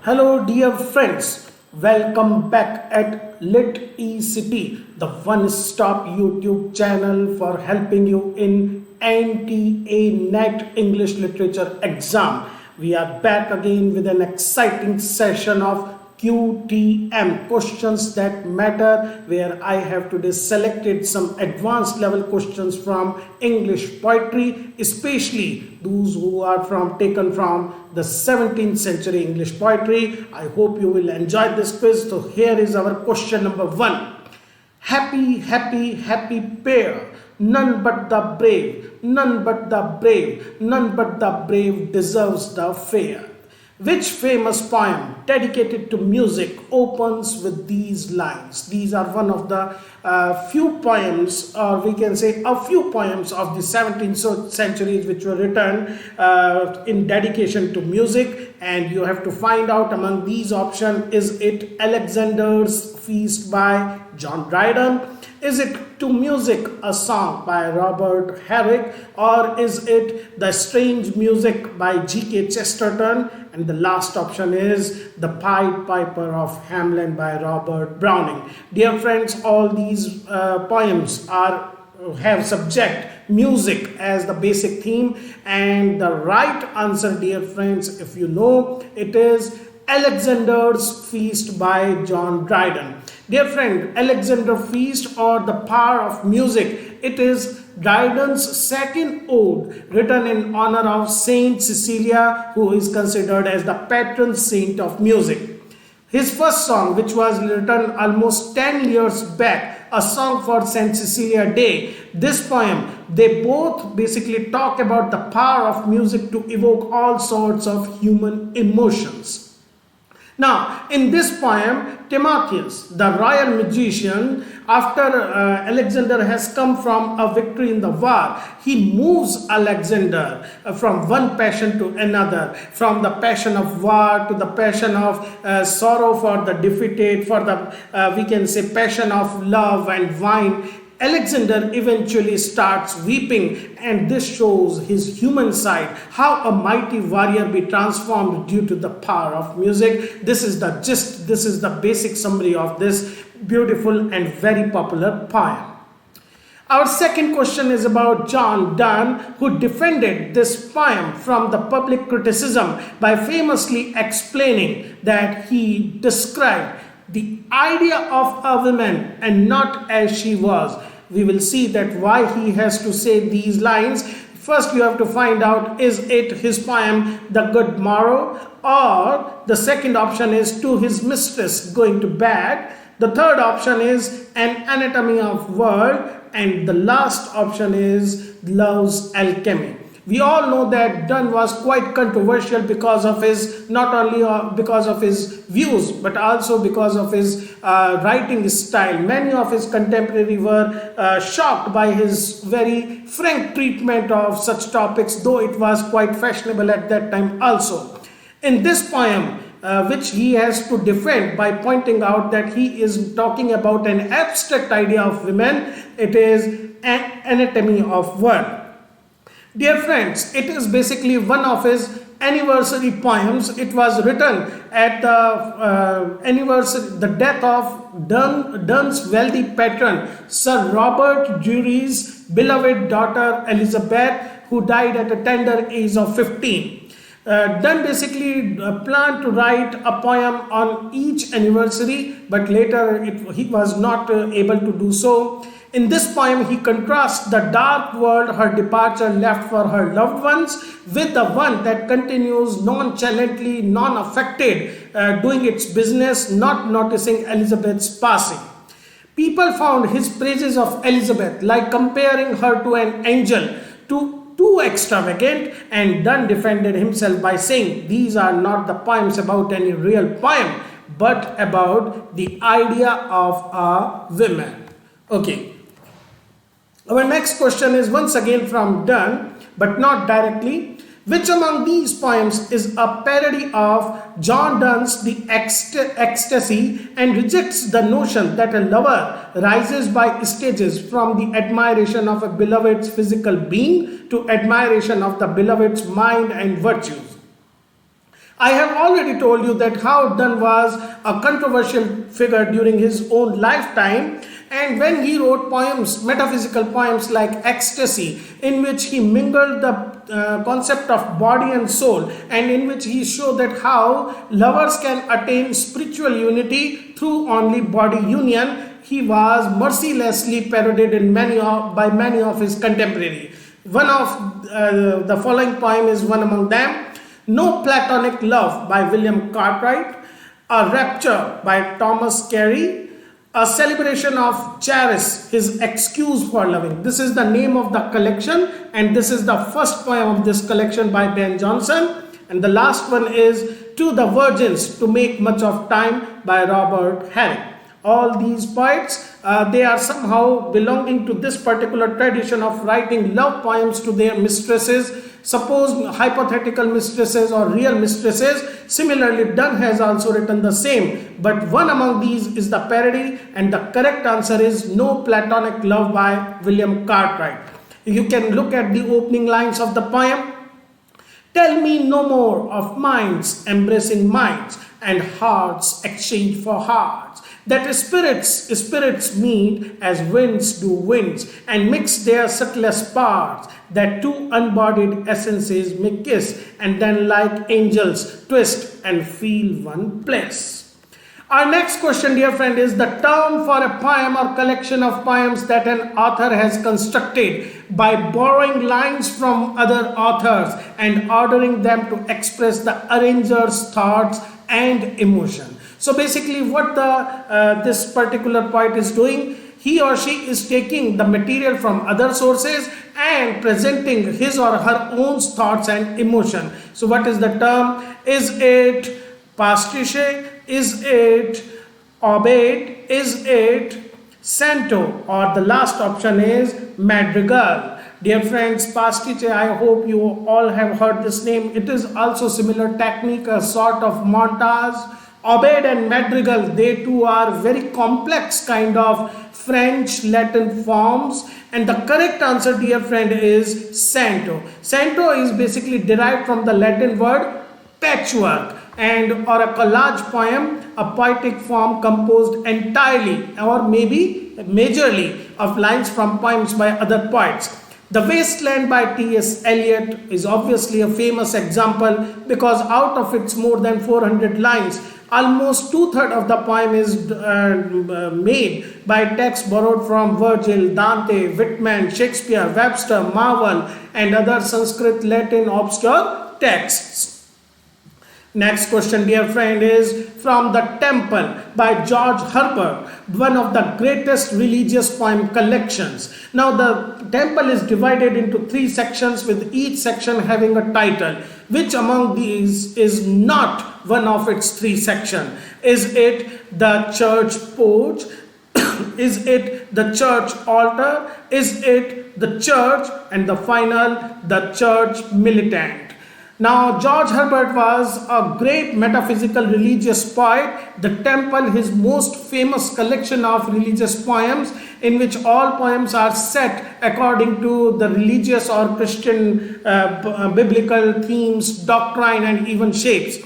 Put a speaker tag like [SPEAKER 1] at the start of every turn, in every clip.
[SPEAKER 1] Hello dear friends, welcome back at Lit ECT, the one-stop YouTube channel for helping you in NTA NET English Literature exam. We are back again with an exciting session of QTM Questions That Matter, where I have today selected some advanced level questions from English poetry, especially those who are taken from the 17th century English poetry. I hope you will enjoy this quiz. So here is our question number 1. Happy, happy, happy pair, none but the brave, none but the brave, none but the brave deserves the fair. Which famous poem dedicated to music opens with these lines? These are one of the few poems, or we can say a few poems of the 17th century which were written in dedication to music, and you have to find out among these options, is it Alexander's Feast by John Dryden? Is it To Music, a Song by Robert Herrick? Or is it The Strange Music by G.K. Chesterton? And the last option is The Pied Piper of Hamelin by Robert Browning. Dear friends, all these poems have subject music as the basic theme, and the right answer, dear friends, if you know, it is Alexander's Feast by John Dryden. Dear friend, Alexander's Feast or the Power of Music, it is Dryden's second ode written in honor of Saint Cecilia, who is considered as the patron saint of music. His first song, which was written almost 10 years back, a song for Saint Cecilia Day, this poem, they both basically talk about the power of music to evoke all sorts of human emotions. Now, in this poem, Timotheus, the royal magician, after Alexander has come from a victory in the war, he moves Alexander from one passion to another, from the passion of war to the passion of sorrow for the defeated, for the, we can say, passion of love and wine. Alexander eventually starts weeping, and this shows his human side, how a mighty warrior be transformed due to the power of music. This is the gist, this is the basic summary of this beautiful and very popular poem. Our second question is about John Donne, who defended this poem from the public criticism by famously explaining that he described the idea of a woman and not as she was. We will see that why he has to say these lines. First, you have to find out, is it his poem The Good Morrow, or the second option is To His Mistress Going to Bed. The third option is An Anatomy of World, and the last option is Love's Alchemy. We all know that Donne was quite controversial because of his, not only because of his views, but also because of his writing style. Many of his contemporaries were shocked by his very frank treatment of such topics, though it was quite fashionable at that time also. In this poem, which he has to defend by pointing out that he is talking about an abstract idea of women, it is An Anatomy of World. Dear friends, it is basically one of his anniversary poems. It was written at the death of Donne's wealthy patron, Sir Robert Drury's beloved daughter Elizabeth, who died at a tender age of 15. Donne basically planned to write a poem on each anniversary, but later he was not able to do so. In this poem, he contrasts the dark world her departure left for her loved ones with the one that continues nonchalantly, non-affected, doing its business, not noticing Elizabeth's passing. People found his praises of Elizabeth, like comparing her to an angel, too extravagant, and Donne defended himself by saying these are not the poems about any real poem, but about the idea of a woman. Okay. Our next question is once again from Donne, but not directly. Which among these poems is a parody of John Donne's The Ecstasic and rejects the notion that a lover rises by stages from the admiration of a beloved's physical being to admiration of the beloved's mind and virtues? I have already told you that how Donne was a controversial figure during his own lifetime, and when he wrote poems, metaphysical poems like Ecstasy, in which he mingled the concept of body and soul, and in which he showed that how lovers can attain spiritual unity through only body union, he was mercilessly parodied by many of his contemporaries. One of the following poem is one among them: No Platonic Love by William Cartwright, A Rapture by Thomas Carey, A Celebration of Charis, His Excuse for Loving. This is the name of the collection, and this is the first poem of this collection by Ben Johnson. And the last one is To the Virgins, To Make Much of Time by Robert Herrick. All these poets, they are somehow belonging to this particular tradition of writing love poems to their mistresses, suppose hypothetical mistresses or real mistresses. Similarly, Donne has also written the same, but one among these is the parody, and the correct answer is No Platonic Love by William Cartwright. You can look at the opening lines of the poem. Tell me no more of minds embracing minds, and hearts exchange for hearts, that spirits meet as winds do winds, and mix their subtlest parts, that two unbodied essences may kiss, and then like angels twist and feel one bliss. Our next question, dear friend, is the term for a poem or collection of poems that an author has constructed by borrowing lines from other authors and ordering them to express the arranger's thoughts and emotion. So basically what this particular poet is doing, he or she is taking the material from other sources and presenting his or her own thoughts and emotion. So what is the term? Is it pastiche? Is it obede? Is it canto? Or the last option is madrigal. Dear friends, pastiche, I hope you all have heard this name. It is also similar technique, a sort of montage. Obede and madrigal, they too are very complex kind of French Latin forms, and the correct answer, dear friend, is canto. Canto is basically derived from the Latin word patchwork, and or a collage poem, a poetic form composed entirely or maybe majorly of lines from poems by other poets. The Wasteland by T.S. Eliot is obviously a famous example because out of its more than 400 lines, almost two-thirds of the poem is made by texts borrowed from Virgil, Dante, Whitman, Shakespeare, Webster, Marvell, and other Sanskrit, Latin obscure texts. Next question, dear friend, is from The Temple by George Herbert, one of the greatest religious poem collections. Now, The Temple is divided into three sections, with each section having a title. Which among these is not one of its three sections? Is it the church porch? Is it the church altar? Is it the church? And the final, the church militant. Now, George Herbert was a great metaphysical religious poet. The Temple, his most famous collection of religious poems, in which all poems are set according to the religious or Christian biblical themes, doctrine, and even shapes.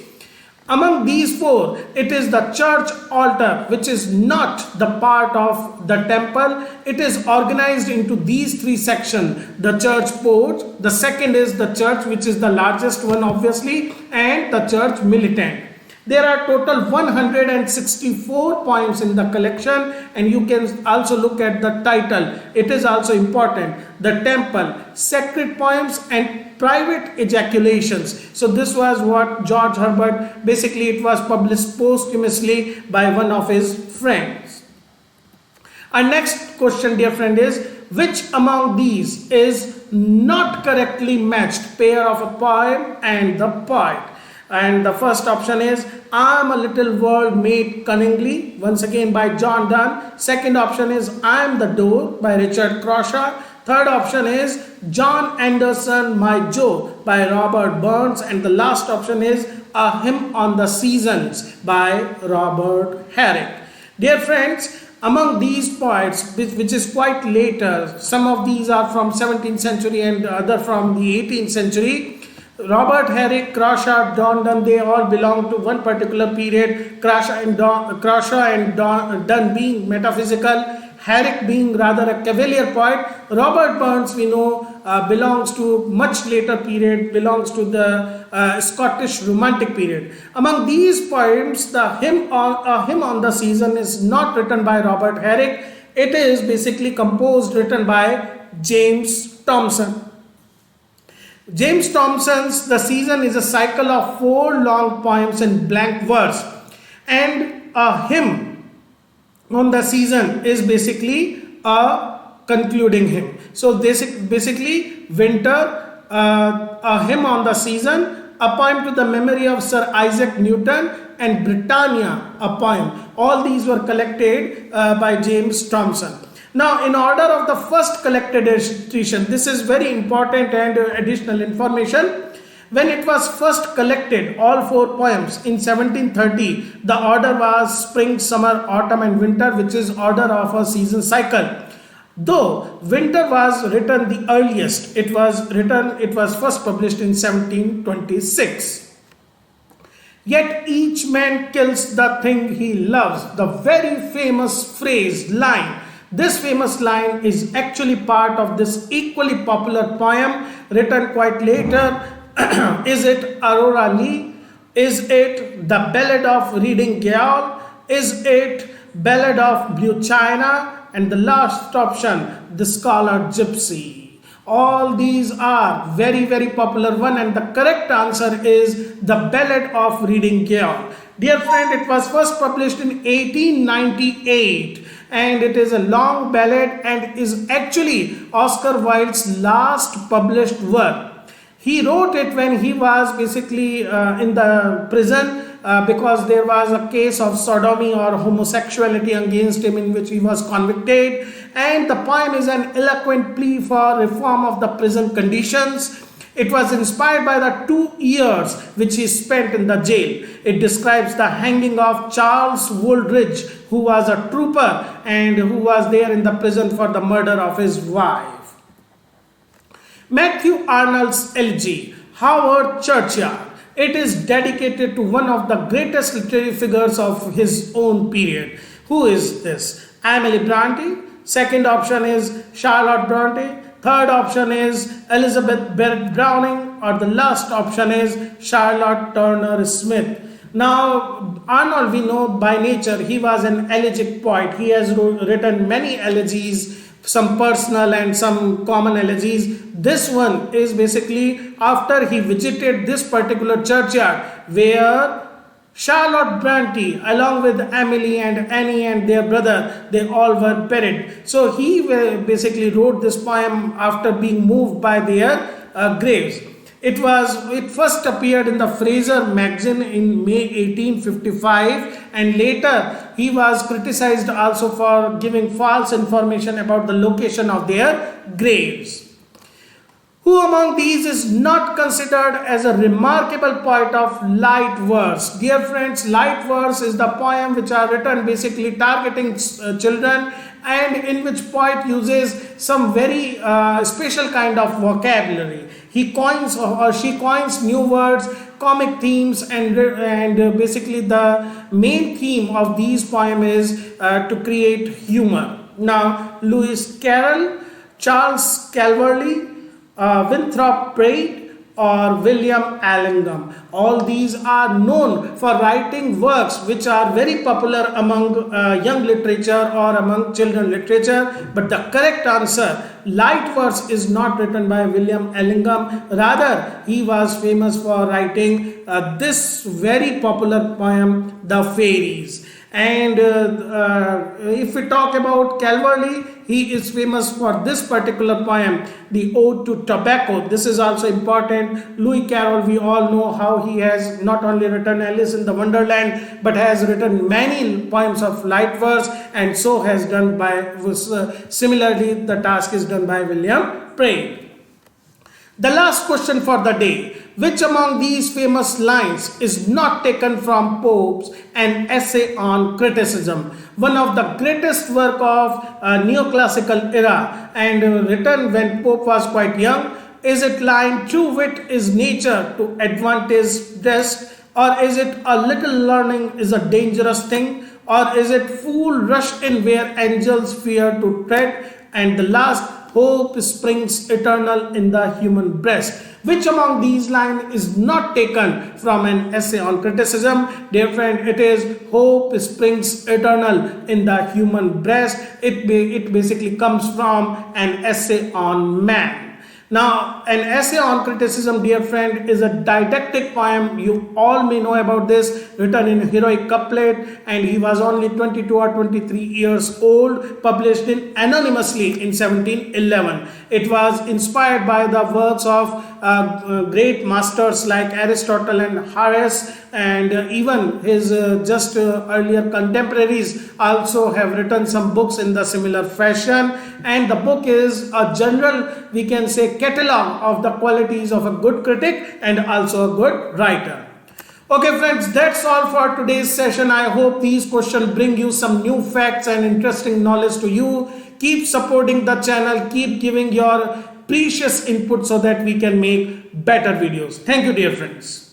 [SPEAKER 1] Among these four, it is the church altar, which is not the part of the temple. It is organized into these three sections: the church porch, the second is the church, which is the largest one obviously, and the church militant. There are total 164 poems in the collection, and you can also look at the title. It is also important: The Temple, Sacred Poems and Private Ejaculations. So this was what George Herbert, basically it was published posthumously by one of his friends. Our next question, dear friend, is which among these is not correctly matched pair of a poem and the poet? And the first option is I Am a Little World Made Cunningly, once again by John Donne. Second option is I Am the Door by Richard Croshaw. Third option is John Anderson, My Joe by Robert Burns. And the last option is A Hymn on the Seasons by Robert Herrick. Dear friends, among these poets, which is quite later, some of these are from 17th century and other from the 18th century, Robert Herrick, Crawshaw, Donne, they all belong to one particular period. Crawshaw and Donne being metaphysical, Herrick being rather a cavalier poet. Robert Burns, we know, belongs to much later period, belongs to the Scottish Romantic period. Among these poems, the hymn on the season is not written by Robert Herrick. It is basically written by James Thomson. James Thomson's The Season is a cycle of 4 long poems in blank verse, and a hymn on the season is basically a concluding hymn. So basically winter, a hymn on the season, a poem to the memory of Sir Isaac Newton, and Britannia, a poem. All these were collected by James Thomson. Now, in order of the first collected edition, this is very important and additional information. When it was first collected, all 4 poems in 1730, the order was spring, summer, autumn and winter, which is order of a season cycle. Though winter was written the earliest, it was first published in 1726. Yet each man kills the thing he loves. The very famous line. This famous line is actually part of this equally popular poem written quite later. Is it Aurora Lee? Is it the Ballad of Reading Gaol? Is it Ballad of Blue China? And the last option, The Scholar Gypsy. All these are very, very popular one, and the correct answer is the Ballad of Reading Gaol. Dear friend, it was first published in 1898, and it is a long ballad and is actually Oscar Wilde's last published work. He wrote it when he was basically in the prison because there was a case of sodomy or homosexuality against him in which he was convicted, and the poem is an eloquent plea for reform of the prison conditions. It was inspired by the 2 years which he spent in the jail. It describes the hanging of Charles Woolridge, who was a trooper and who was there in the prison for the murder of his wife. Matthew Arnold's elegy, Haworth Churchyard. It is dedicated to one of the greatest literary figures of his own period. Who is this? Emily Bronte. Second option is Charlotte Bronte. Third option is Elizabeth Barrett Browning, or the last option is Charlotte Turner Smith. Now, Arnold, we know by nature, he was an elegiac poet. He has written many elegies, some personal and some common elegies. This one is basically after he visited this particular churchyard where Charlotte Bronte, along with Emily and Annie and their brother, they all were buried. So he basically wrote this poem after being moved by their graves. It first appeared in the Fraser magazine in May 1855, and later he was criticized also for giving false information about the location of their graves. Who among these is not considered as a remarkable poet of light verse? Dear friends, light verse is the poem which are written basically targeting children, and in which poet uses some very special kind of vocabulary. He coins or she coins new words, comic themes, and basically the main theme of these poems is to create humor. Now, Lewis Carroll, Charles Calverley, Winthrop Pratt, or William Allingham. All these are known for writing works which are very popular among young literature or among children literature. But the correct answer, light verse, is not written by William Allingham. Rather, he was famous for writing this very popular poem, The Fairies. And if we talk about Calverley, he is famous for this particular poem, The Ode to Tobacco. This is also important. Lewis Carroll, we all know how he has not only written Alice in the Wonderland, but has written many poems of light verse, and so has done by, similarly the task is done by William Pratt. The last question for the day. Which among these famous lines is not taken from Pope's An Essay on Criticism, one of the greatest work of neoclassical era, and written when Pope was quite young? Is it line true wit is nature to advantage dressed, or is it a little learning is a dangerous thing, or is it fool rush in where angels fear to tread, and the last, hope springs eternal in the human breast. Which among these lines is not taken from an essay on criticism? Dear friend, it is hope springs eternal in the human breast. It basically comes from an essay on man. Now, an essay on criticism, dear friend, is a didactic poem. You all may know about this, written in heroic couplet, and he was only 22 or 23 years old, published anonymously in 1711. It was inspired by the works of great masters like Aristotle and Horace, and even his earlier contemporaries also have written some books in the similar fashion. And the book is a general, we can say, catalog of the qualities of a good critic and also a good writer. Okay friends, that's all for today's session. I hope these questions bring you some new facts and interesting knowledge to you. Keep supporting the channel, keep giving your precious input so that we can make better videos. Thank you, dear friends.